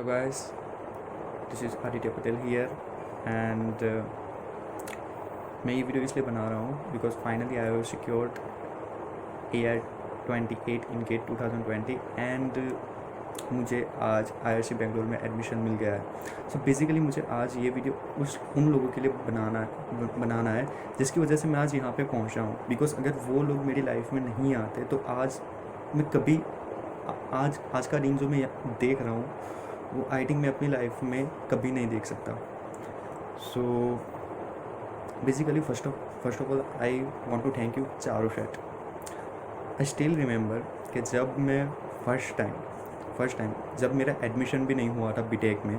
guys, this is Aditya Patel here and मैं ये video इसलिए बना रहा हूँ because finally I have secured AR28 in GATE 2020 and मुझे आज IRC बेंगलोर में एडमिशन मिल गया है। सो बेसिकली मुझे आज ये वीडियो उन लोगों के लिए बनाना है जिसकी वजह से मैं आज यहाँ पे पहुँचा हूँ। बिकॉज अगर वो लोग मेरी लाइफ में नहीं आते तो आज मैं कभी आज का दिन जो मैं देख रहा हूँ वो आई थिंक मैं अपनी लाइफ में कभी नहीं देख सकता। So basically first of all I want to thank you Charusat. I still remember कि जब मैं फर्स्ट टाइम जब मेरा एडमिशन भी नहीं हुआ था बीटेक में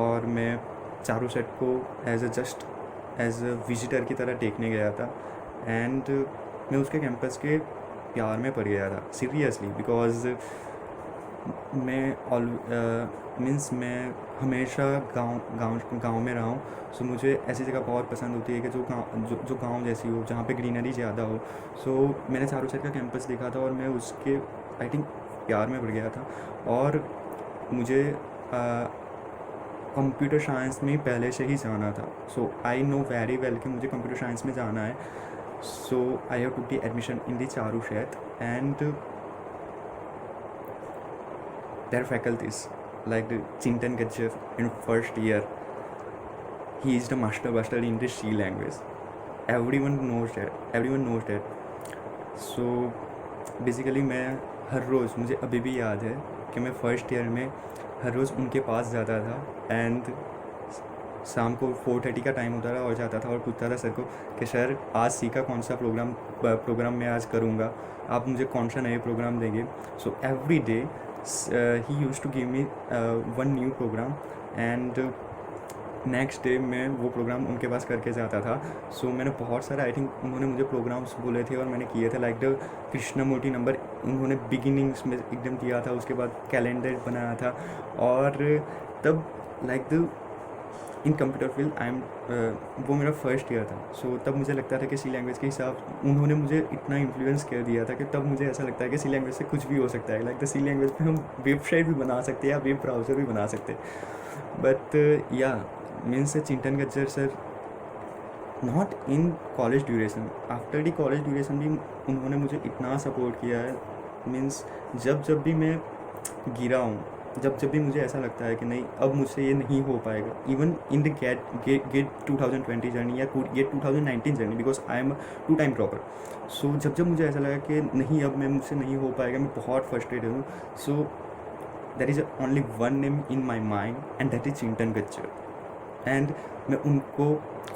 और मैं चारू सेट को एज अ विजिटर की तरह देखने गया था एंड मैं उसके कैंपस के प्यार में पड़ गया था सीरियसली। बिकॉज मैं हमेशा गांव में रहा हूँ। सो मुझे ऐसी जगह बहुत पसंद होती है कि जो गांव जैसी हो, जहाँ पे ग्रीनरी ज़्यादा हो। सो मैंने चारू सेट का कैंपस देखा था और मैं उसके आई थिंक प्यार में पड़ गया था और मुझे कंप्यूटर साइंस में पहले से ही जाना था। So I know very well कि मुझे कंप्यूटर साइंस में जाना है। So I have to the admission in the Charusat and their faculties like the Chintan Gajjar in first year, he is the master blaster in the C language. Everyone knows that. So basically मैं हर रोज़, मुझे अभी भी याद है कि मैं first year में हर रोज़ उनके पास जाता था एंड शाम को 4:30 का टाइम होता था और जाता था और पूछता था सर को कि सर आज सी का कौन सा प्रोग्राम मैं आज करूँगा, आप मुझे कौन सा नए प्रोग्राम देंगे। So every day he used to give me one new program and next day मैं वो प्रोग्राम उनके पास करके जाता था। सो मैंने बहुत सारे आई थिंक उन्होंने मुझे प्रोग्राम्स बोले थे और मैंने किए थे लाइक द कृष्णमूर्ति नंबर उन्होंने बिगिनिंग्स में एकदम दिया था, उसके बाद कैलेंडर बनाया था और तब like the in computer field I am वो मेरा फर्स्ट ईयर था। सो तब मुझे लगता था कि सी लैंग्वेज के हिसाब उन्होंने मुझे इतना इन्फ्लुएंस कर दिया था कि तब मुझे ऐसा लगता है कि सी लैंग्वेज से कुछ भी हो सकता है। लाइक द सी लैंग्वेज पे हम वेबसाइट भी बना सकते हैं या वेब ब्राउज़र भी बना सकते हैं। बट या मीन्स चिंतन Gajjar sir not in college duration, after the college duration भी उन्होंने मुझे इतना सपोर्ट किया है। मीन्स जब भी मैं गिरा हूँ, जब भी मुझे ऐसा लगता है कि नहीं अब मुझसे ये नहीं हो पाएगा, even in the GATE 2020 journey या GATE 2019 journey, because I am 2 time dropper. So जब मुझे ऐसा लगा कि नहीं अब मुझसे नहीं हो पाएगा, मैं बहुत फ्रस्ट्रेटेड हूँ। So there is only one name in my mind and that is Chintan Gajjar. And मैं उनको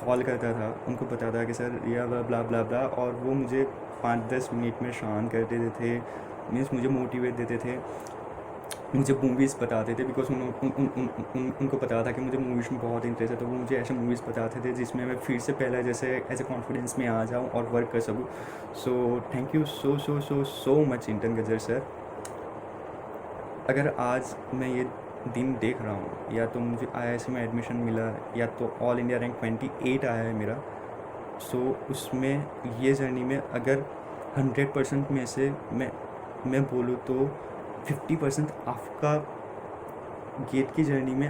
कॉल करता था, उनको बताता कि सर या ब्ला ब्ला ब्ला और वो मुझे 5-10 मिनट में शांत कर देते थे। मीन्स मुझे मोटिवेट देते थे, मुझे मूवीज़ बताते थे बिकॉज उनको पता था कि मुझे मूवीज़ में बहुत इंटरेस्ट है। तो वो मुझे ऐसे मूवीज़ बताते थे जिसमें मैं फिर से पहले जैसे एज ए कॉन्फिडेंस में आ जाऊँ और वर्क कर सकूँ। So thank you so much चिंतन गज्जर सर। अगर आज मैं ये दिन देख रहा हूँ या तो मुझे IISc में एडमिशन मिला या तो ऑल इंडिया रैंक 28 आया है मेरा। सो उसमें ये जर्नी में अगर 100% में से मैं बोलूँ तो 50% आपका गेट की जर्नी में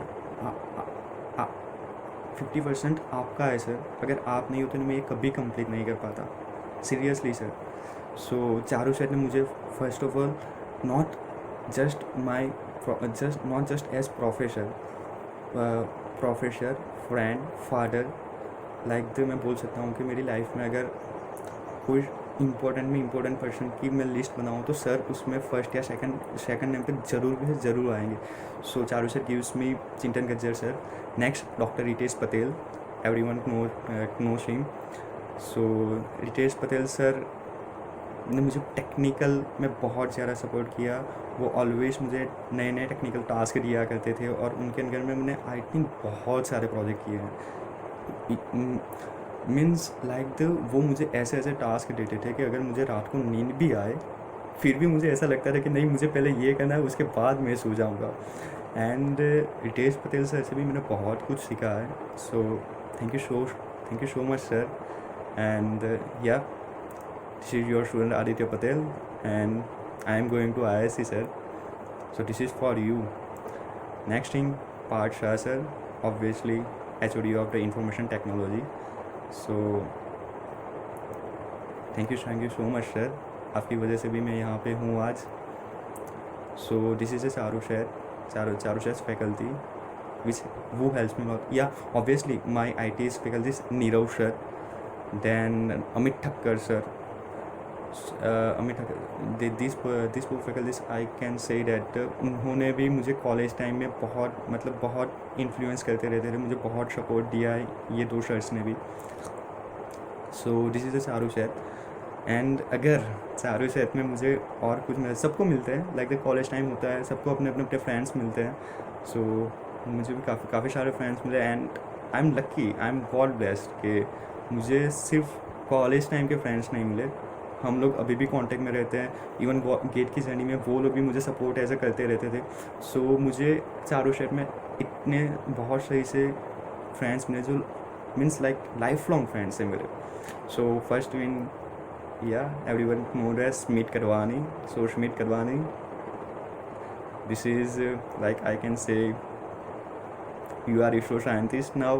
50% आपका है सर। अगर आप नहीं होते तो मैं ये कभी कंप्लीट नहीं कर पाता, seriously sir. So Charusat ने मुझे first of all not just as professor friend father like मैं बोल सकता हूँ कि मेरी लाइफ में अगर कोई इम्पोर्टेंट पर्सन की मैं लिस्ट बनाऊँ तो सर उसमें फर्स्ट या सेकंड नेम पे ज़रूर आएंगे। So Charu sir gives me Chintan Gajjar sir. Next doctor Ritesh Patel, everyone knows him। So Ritesh Patel sir ने मुझे टेक्निकल में बहुत ज़्यादा सपोर्ट किया। वो ऑलवेज़ मुझे नए टेक्निकल टास्क दिया करते थे और उनके अंदर में मैंने आई थिंक बहुत सारे प्रोजेक्ट किए हैं। मीन्स लाइक वो मुझे ऐसे टास्क देते थे कि अगर मुझे रात को नींद भी आए फिर भी मुझे ऐसा लगता था कि नहीं मुझे पहले ये करना है उसके बाद मैं सो जाऊँगा। एंड रितेश पटेल सर से भी मैंने बहुत कुछ सीखा है। So thank you so much sir. And या this is your student Aditya Patel and I am going to IISc sir, so this is for you। Next thing, Parth Shah sir, obviously HOD of the Information Technology. So thank you so much sir, आपकी वजह से भी मैं यहाँ पे हूँ आज. So this is a Charushar's faculty which who helps me a lot. Yeah, obviously my IT's faculty is Nirav sir, then Amit Thakkar sir. These two faculties I can say that उन्होंने भी मुझे college time में बहुत influence करते रहते थे, मुझे बहुत सपोर्ट दिया है ये दो शर्ट्स ने भी. So this is a Charu sir. And अगर चारू सेट में मुझे और कुछ मिले, सबको मिलते हैं, लाइक द कॉलेज टाइम होता है, सबको अपने अपने फ्रेंड्स मिलते हैं. सो मुझे भी काफ़ी सारे फ्रेंड्स मिले and I am lucky, I am God blessed कि मुझे सिर्फ कॉलेज टाइम के फ्रेंड्स नहीं मिले. हम लोग अभी भी कांटेक्ट में रहते हैं. इवन गेट की जर्नी में वो लोग भी मुझे सपोर्ट ऐसे करते रहते थे. सो मुझे चारू सेट में इतने बहुत सही से फ्रेंड्स मिले जो means like life long friends हैं मेरे. So first in everyone known as Smit Kadwani. So Smit Kadwani, this is like I can say you are ISRO scientist now.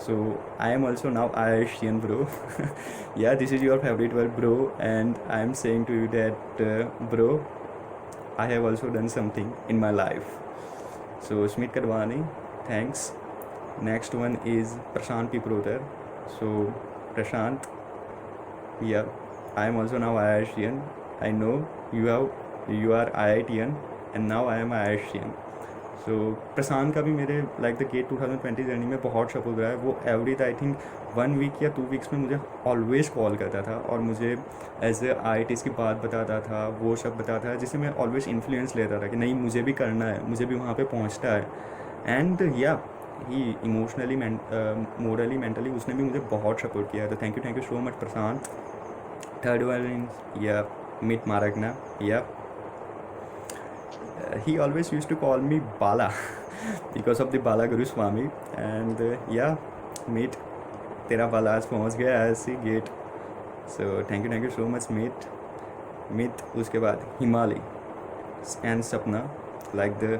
So I am also now IIScian bro. Yeah, this is your favorite word bro, and I am saying to you that bro, I have also done something in my life. So Smit Kadwani, thanks. Next one is Prashant Piproter. So Prashant, yeah, I am also now IIScian. I know you are IITian and now I am IIScian. So प्रशांत का भी मेरे like the GATE 2020 journey में बहुत support रहा है. वो every I think 1 week या 2 weeks में मुझे ऑलवेज़ कॉल करता था और मुझे एज ए IITs की बात बताता था, वो सब बताता था, जिससे मैं ऑलवेज़ इन्फ्लुएंस लेता था कि नहीं मुझे भी करना है, मुझे भी वहाँ पे पहुँचना है. एंड या ही इमोशनली मोरली मेंटली उसने भी मुझे बहुत सपोर्ट किया. तो thank you so much Prashant. Third one is Mit Maragna. He always used to call me Bala because of the Bala Guru Swami. And Mit, तेरा बाला आज पहुँच गया ऐसी gate. So thank you so much Mit. उसके बाद हिमाली and Sapna, like the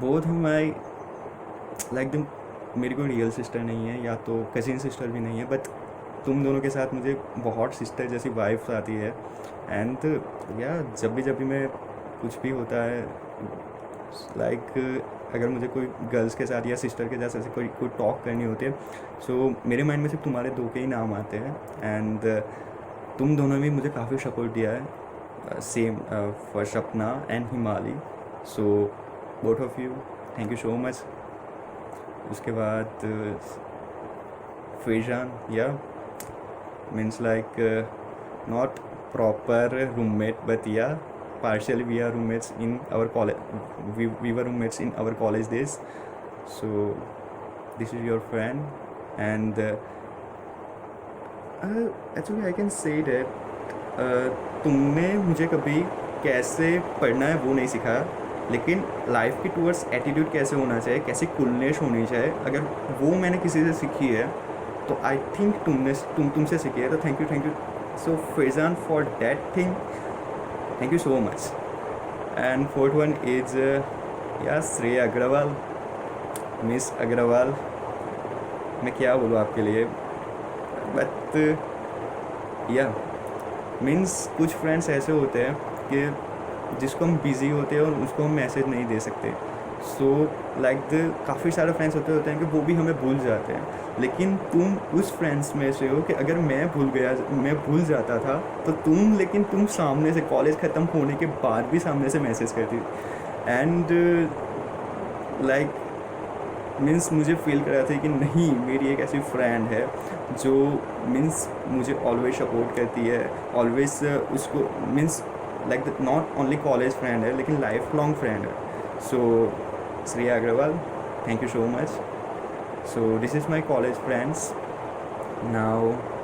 both of my like the मेरी कोई रियल सिस्टर नहीं है या तो कज़िन सिस्टर भी नहीं है, बट तुम दोनों के साथ मुझे बहुत सिस्टर जैसी वाइब्स आती है. एंड जब भी मैं कुछ भी होता है लाइक अगर मुझे कोई गर्ल्स के साथ या सिस्टर के साथ ऐसे कोई टॉक करनी होती है, सो मेरे माइंड में सिर्फ तुम्हारे दो के ही नाम आते हैं. एंड तुम दोनों ने भी मुझे काफ़ी सपोर्ट दिया है, सेम फॉर सपना एंड हिमाली. So both of you, thank you so much. उसके बाद Faizan, means like not proper roommate, but partially we are roommates in our college. We were roommates in our college days. So this is your friend. And actually I can say that तुमने मुझे कभी कैसे पढ़ना है वो नहीं सिखाया, लेकिन लाइफ की टूवर्ड्स एटीट्यूड कैसे होना चाहिए, कैसे कूलनेस होनी चाहिए, अगर वो मैंने किसी से सीखी है तो आई थिंक तुमसे सीखी है. तो thank you. So Faizan for that thing, thank you so much. And fourth one is Shreya Agarwal, miss Agarwal. मैं क्या बोलूँ आपके लिए, बट मीन्स कुछ फ्रेंड्स ऐसे होते हैं कि जिसको हम बिज़ी होते हैं और उसको हम मैसेज नहीं दे सकते. सो लाइक काफ़ी सारे फ्रेंड्स होते हैं कि वो भी हमें भूल जाते हैं, लेकिन तुम उस फ्रेंड्स में से हो कि अगर मैं भूल जाता था तो तुम सामने से कॉलेज ख़त्म होने के बाद भी सामने से मैसेज करती. एंड लाइक मीन्स मुझे फील कर रहा था कि नहीं, मेरी एक ऐसी फ्रेंड है जो मीन्स मुझे ऑलवेज सपोर्ट करती है, ऑलवेज उसको means like not only college friend है लेकिन लाइफ लॉन्ग फ्रेंड है. सो Shreya Agrawal, thank you so much. So this is my college friends. Now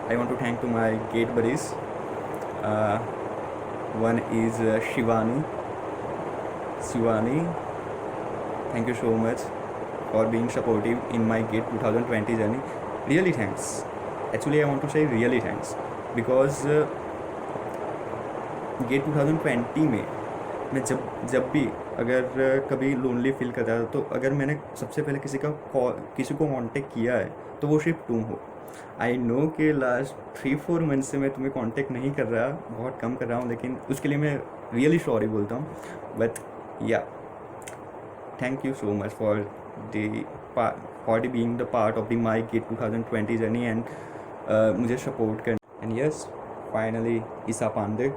I want to thank to my gate buddies. One is Shivani. Thank you so much for being supportive in my gate 2020 journey. Really thanks. Actually I want to say really thanks because gate 2020 में मैं जब भी अगर कभी lonely feel करता है तो अगर मैंने सबसे पहले किसी को कांटेक्ट किया है तो वो सिर्फ तुम हो। आई नो कि लास्ट 3-4 मंथ से मैं तुम्हें कांटेक्ट नहीं कर रहा, बहुत कम कर रहा हूँ, लेकिन उसके लिए मैं रियली सॉरी बोलता हूँ। बट या thank you so much for the being the part of the my kid 2020 journey and मुझे सपोर्ट कर। एंड यस फाइनली ईसा पांडे।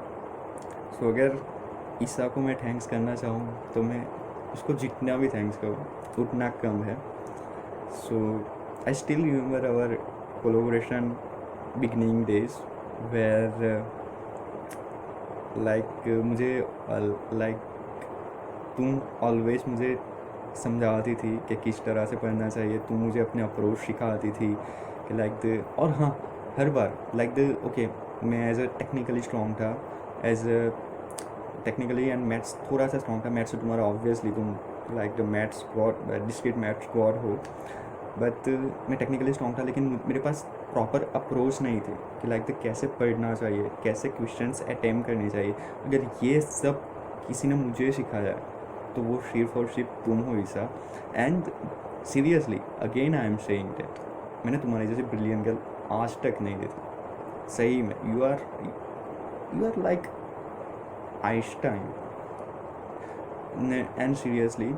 सो अगर ईसा को मैं थैंक्स करना चाहूँ तो मैं उसको जितना भी थैंक्स करूँ उतना कम है। So I still remember our collaboration beginning days where मुझे तुम ऑलवेज मुझे समझाती थी कि किस तरह से पढ़ना चाहिए, तुम मुझे अपने अप्रोच सिखाती थी कि और हाँ, हर बार ओके मैं एज अ टेक्निकली स्ट्रॉन्ग था, as a technically and maths थोड़ा सा स्ट्रॉन्ग था। मैथ्स से तुम्हारा ऑब्वियसली तुम the maths god discrete maths god हो, बट मैं टेक्निकली स्ट्रॉन्ग था, लेकिन मेरे पास प्रॉपर अप्रोच नहीं थी कि कैसे पढ़ना चाहिए, कैसे क्वेश्चंस अटेम्प्ट करने चाहिए। अगर ये सब किसी ने मुझे सिखाया तो वो सिर्फ और सिर्फ तुम हो Isa. And seriously again I am saying that मैंने तुम्हारे जैसे ब्रिलियंट गर्ल आज तक नहीं देखी। सही में you are like Einstein. And seriously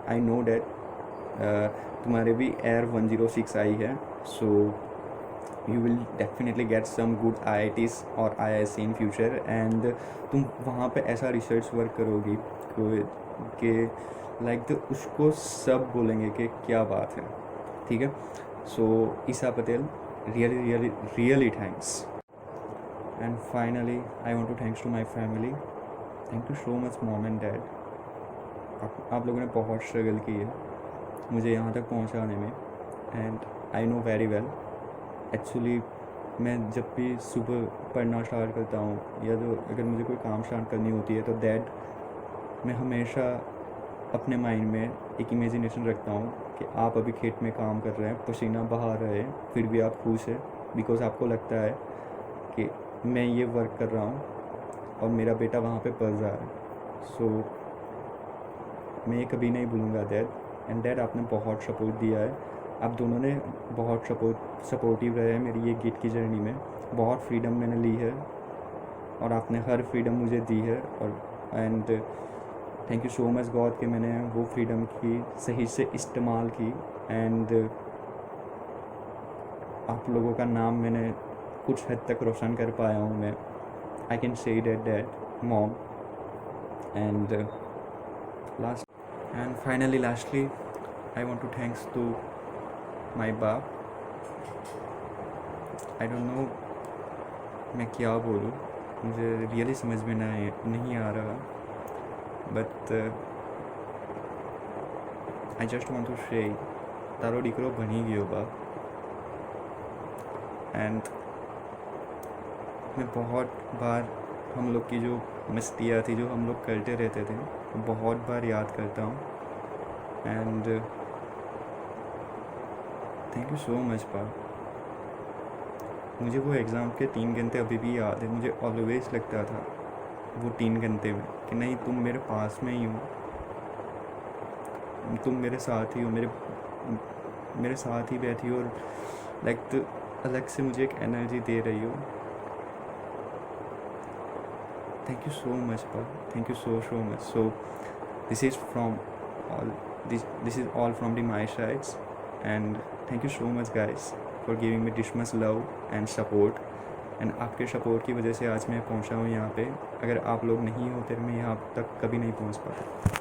I know that तुम्हारे भी एयर 106 आई है, so you will definitely get some good IITs और IISc इन फ्यूचर। एंड तुम वहाँ पे ऐसा रिसर्च वर्क करोगी कि उसको सब बोलेंगे कि क्या बात है, ठीक है। So Isa Patel really thanks. And finally I want to thanks to my family. Thank you so much mom and dad. आप लोगों ने बहुत स्ट्रगल की है मुझे यहाँ तक पहुँचाने में, and I know very well. Actually मैं जब भी सुबह पढ़ना स्टार्ट करता हूँ या तो अगर मुझे कोई काम स्टार्ट करनी होती है तो दैट मैं हमेशा अपने माइंड में एक इमेजिनेशन रखता हूँ कि आप अभी खेत में काम कर रहे हैं, पसीना बहा रहे हैं, फिर भी आप खुश हैं बिकॉज आपको लगता है कि मैं ये वर्क कर रहा हूँ और मेरा बेटा वहाँ पे पढ़ रहा है। सो मैं ये कभी नहीं भूलूँगा डैड। एंड डैड आपने बहुत सपोर्ट दिया है, आप दोनों ने बहुत सपोर्टिव रहे हैं मेरी ये गिट की जर्नी में। बहुत फ्रीडम मैंने ली है और आपने हर फ्रीडम मुझे दी है। और and thank you so much God कि मैंने वो फ्रीडम की सही से इस्तेमाल की। एंड आप लोगों का नाम मैंने कुछ हद तक रोशन कर पाया हूँ मैं। I can say that dad mom. And lastly I want to thanks to my बाप। आई डोंट नो मैं क्या बोलूँ, मुझे रियली समझ में नहीं आ रहा, but I just want to say तारो दीकरो बनी गयो बाप। एंड मैं बहुत बार हम लोग की जो मस्तियाँ थी जो हम लोग करते रहते थे बहुत बार याद करता हूँ। And thank you so much पाप। मुझे वो एग्ज़ाम के 3 घंटे अभी भी याद है। मुझे ऑलवेज लगता था वो 3 घंटे में कि नहीं तुम मेरे पास में ही हो, तुम मेरे साथ ही हो, मेरे साथ ही बैठी हो और तो अलग से मुझे एक एनर्जी दे रही हो। थैंक यू सो मच पाप, thank you so much. So this is all from my sides, and thank you so much guys for giving me this much love and support. And आपके support की वजह से आज मैं पहुंचा हूं यहाँ पे। अगर आप लोग नहीं होते मैं यहाँ तक कभी नहीं पहुंच पाता।